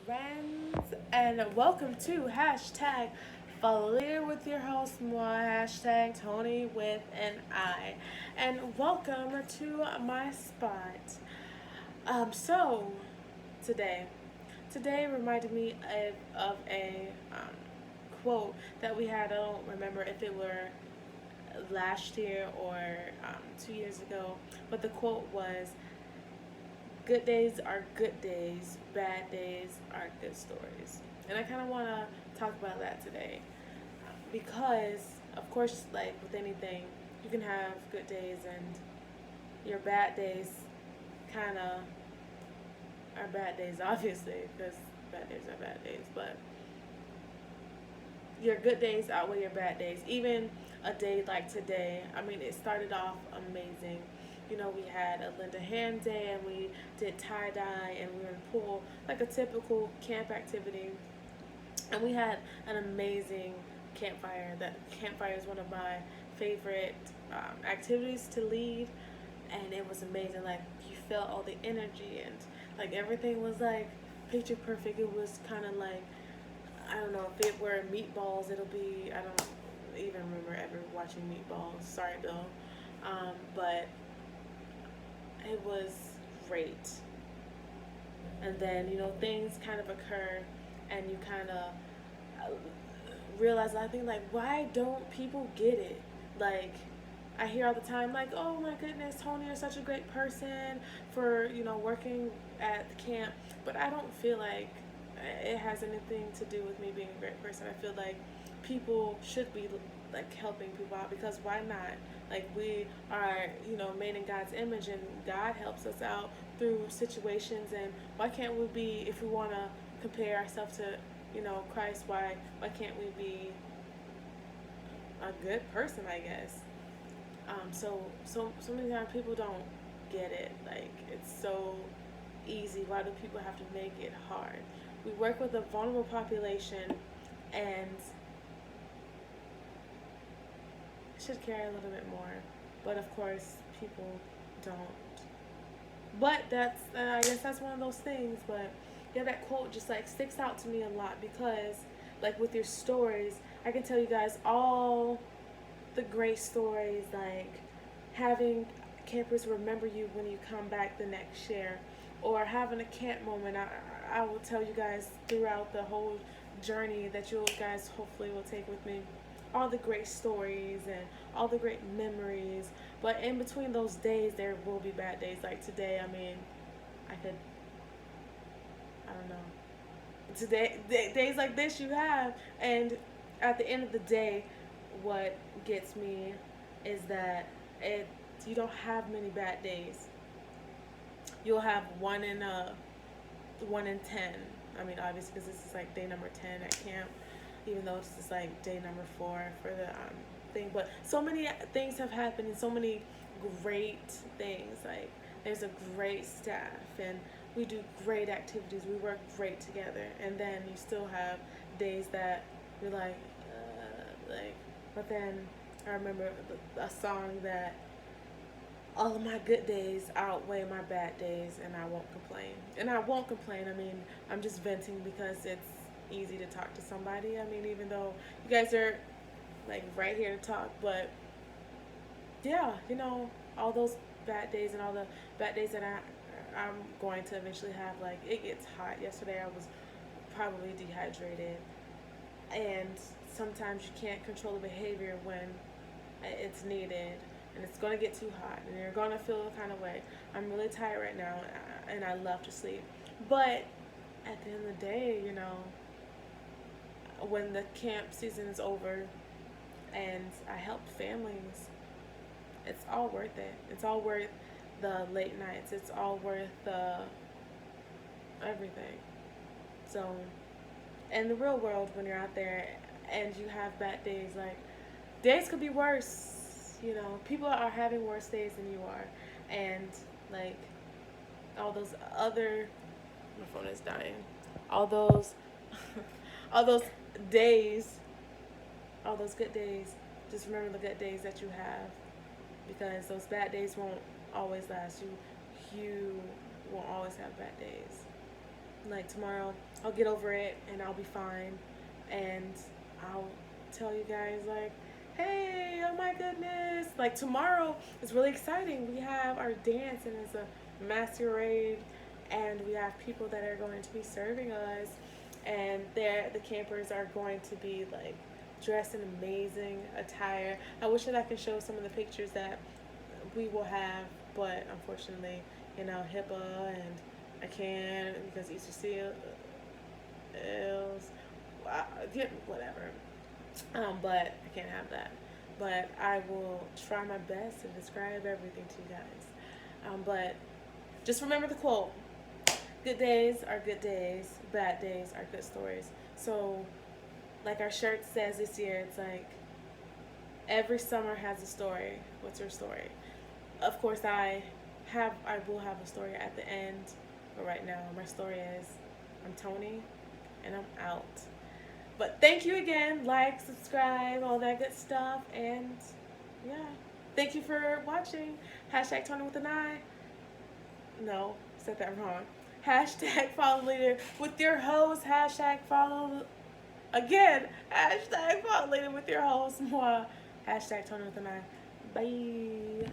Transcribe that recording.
friends, and welcome to hashtag follow leader with your host moi hashtag Toni with an I, and welcome to my spot. So today, today reminded me of a quote that we had. I don't remember if it were last year or 2 years ago, but the quote was, good days are good days, bad days are good stories. And I kind of want to talk about that today because, of course, like with anything, you can have good days and your bad days kind of are bad days, obviously, because bad days are bad days. But your good days outweigh your bad days. Even a day like today, I mean, it started off amazing. We had a Linda Hand day and we did tie dye and we were in the pool, like a typical camp activity. And we had an amazing campfire. That campfire is one of my favorite activities to lead, and it was amazing. Like, you felt all the energy and like everything was like picture perfect. It was kind of like, I don't know, if it were meatballs, it'll be, I don't even remember ever watching meatballs. Sorry, Bill. But it was great. And then, things kind of occur and you kind of realize, I think, like, why don't people get it? Like, I hear all the time, like, oh my goodness, Toni, you're such a great person for, working at the camp. But I don't feel like it has anything to do with me being a great person. I feel like people should be like helping people out, because why not? Like, we are, made in God's image, and God helps us out through situations. And why can't we be, if we want to compare ourselves to, Christ, why can't we be a good person, I guess? So many times people don't get it. Like, it's so easy. Why do people have to make it hard? We work with a vulnerable population, and should care a little bit more. But of course, people don't. But I guess that's one of those things. But yeah, that quote just like sticks out to me a lot because, like, with your stories, I can tell you guys all the great stories, like having campers remember you when you come back the next year, or having a camp moment. I will tell you guys throughout the whole journey that you guys hopefully will take with me all the great stories and all the great memories. But in between those days, there will be bad days. Like today, I mean, I could, I don't know. Today, days like this you have. And at the end of the day, what gets me is that it you don't have many bad days. You'll have one in 10. I mean, obviously, because this is like day number 10 at camp, even though this is like day number 4 for the thing. But so many things have happened, and so many great things. Like, there's a great staff, and we do great activities. We work great together, and then you still have days that you're like. But then I remember a song that, all of my good days outweigh my bad days, and I won't complain. And I won't complain. I mean, I'm just venting because it's easy to talk to somebody. I mean, even though you guys are like right here to talk, but yeah, all those bad days and all the bad days that I'm going to eventually have. Like, it gets hot. Yesterday I was probably dehydrated, and sometimes you can't control the behavior when it's needed, and it's going to get too hot and you're going to feel a kind of way. I'm really tired right now, and I love to sleep. But at the end of the day, when the camp season is over and I help families, it's all worth it. It's all worth the late nights. It's all worth the everything. So, in the real world, when you're out there and you have bad days, like, days could be worse. People are having worse days than you are, and like all those other, my phone is dying. All those, all those days, all those good days. Just remember the good days that you have, because those bad days won't always last. You won't always have bad days. like tomorrow, I'll get over it and I'll be fine. And I'll tell you guys, like, hey, oh my goodness. Like, tomorrow is really exciting. We have our dance, and it's a masquerade, and we have people that are going to be serving us. And the campers are going to be, like, dressed in amazing attire. I wish that I could show some of the pictures that we will have, but unfortunately, HIPAA, and I can't because Easter seals, yeah, whatever. But I can't have that. But I will try my best to describe everything to you guys. But just remember the quote: good days are good days, bad days are good stories. So, like our shirt says this year, it's like every summer has a story. What's your story? Of course, I will have a story at the end, but right now my story is I'm Toni, and I'm out. But thank you again. Like, subscribe, all that good stuff, and yeah, thank you for watching. Hashtag Toni with an I. No, said that wrong. Hashtag follow leader with your host. Hashtag follow again. Hashtag follow leader with your host. Moi. Hashtag Toni with an I. Bye.